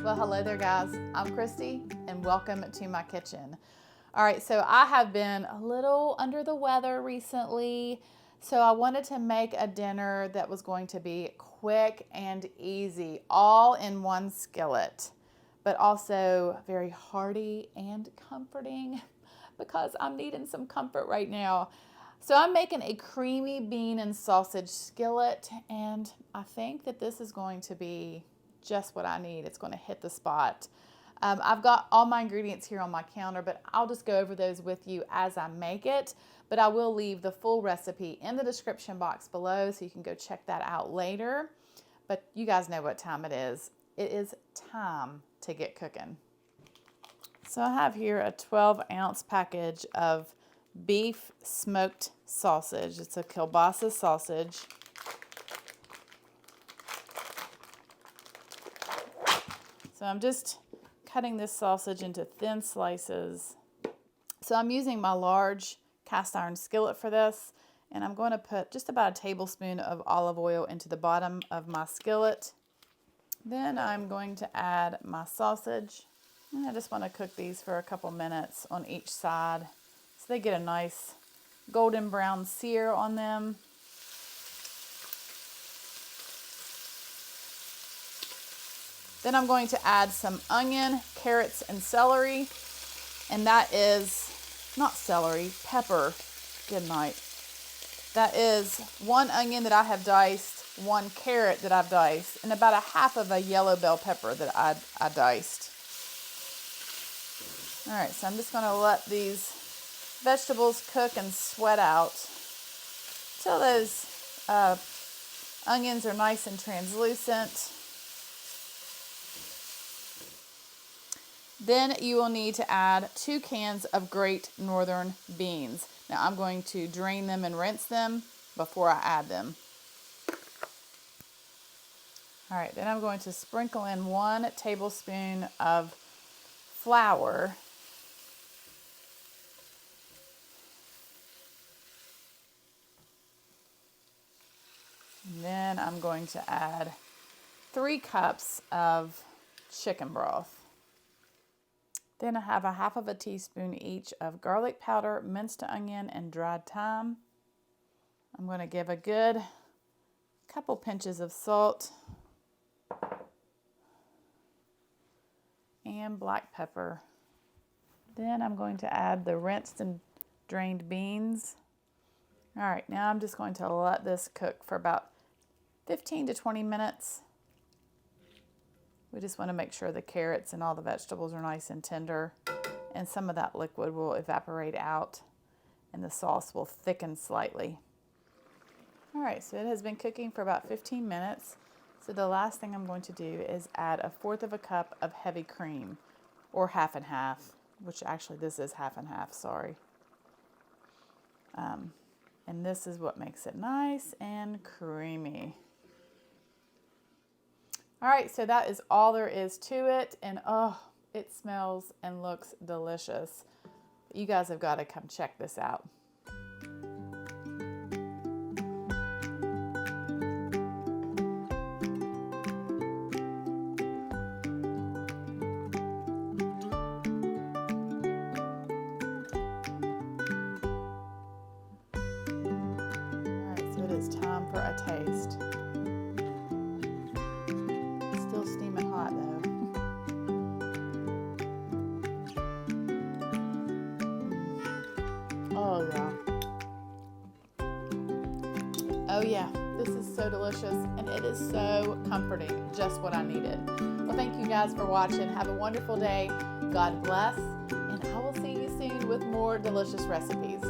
Well, hello there guys, I'm Christy and welcome to my kitchen. All right, so I have been a little under the weather recently, so I wanted to make a dinner that was going to be quick and easy, all in one skillet, but also very hearty and comforting because I'm needing some comfort right now. So I'm making a creamy bean and sausage skillet, and I think that this is going to be just what I need. It's going to hit the spot. I've got all my ingredients here on my counter, but I'll just go over those with you as I make it. But I will leave the full recipe in the description box below so you can go check that out later. But you guys know what time it is. It is time to get cooking. So I have here a 12-ounce package of beef smoked sausage. It's a kielbasa sausage. So I'm just cutting this sausage into thin slices. So I'm using my large cast iron skillet for this, and I'm going to put just about a tablespoon of olive oil into the bottom of my skillet. Then I'm going to add my sausage, and I just want to cook these for a couple minutes on each side so they get a nice golden brown sear on them. Then I'm going to add some onion, carrots, and celery. And that is, not celery, pepper. Good night. That is 1 onion that I have diced, 1 carrot that I've diced, and about a half of a yellow bell pepper that I diced. All right, so I'm just going to let these vegetables cook and sweat out till those onions are nice and translucent. Then you will need to add 2 cans of Great Northern beans. Now I'm going to drain them and rinse them before I add them. All right, then I'm going to sprinkle in 1 tablespoon of flour. And then I'm going to add 3 cups of chicken broth. Then I have a half of a teaspoon each of garlic powder, minced onion, and dried thyme. I'm going to give a good couple pinches of salt and black pepper. Then I'm going to add the rinsed and drained beans. All right, now I'm just going to let this cook for about 15 to 20 minutes. We just want to make sure the carrots and all the vegetables are nice and tender, and some of that liquid will evaporate out and the sauce will thicken slightly. All right, so it has been cooking for about 15 minutes. So the last thing I'm going to do is add 1/4 of a cup of heavy cream, or half and half, which actually this is half and half, sorry. And this is what makes it nice and creamy. All right, so that is all there is to it, and oh, it smells and looks delicious. You guys have got to come check this out. All right, so it is time for a taste. Steaming hot though. Oh yeah. Oh yeah, this is so delicious and it is so comforting, just what I needed. Well, thank you guys for watching. Have a wonderful day. God bless, and I will see you soon with more delicious recipes.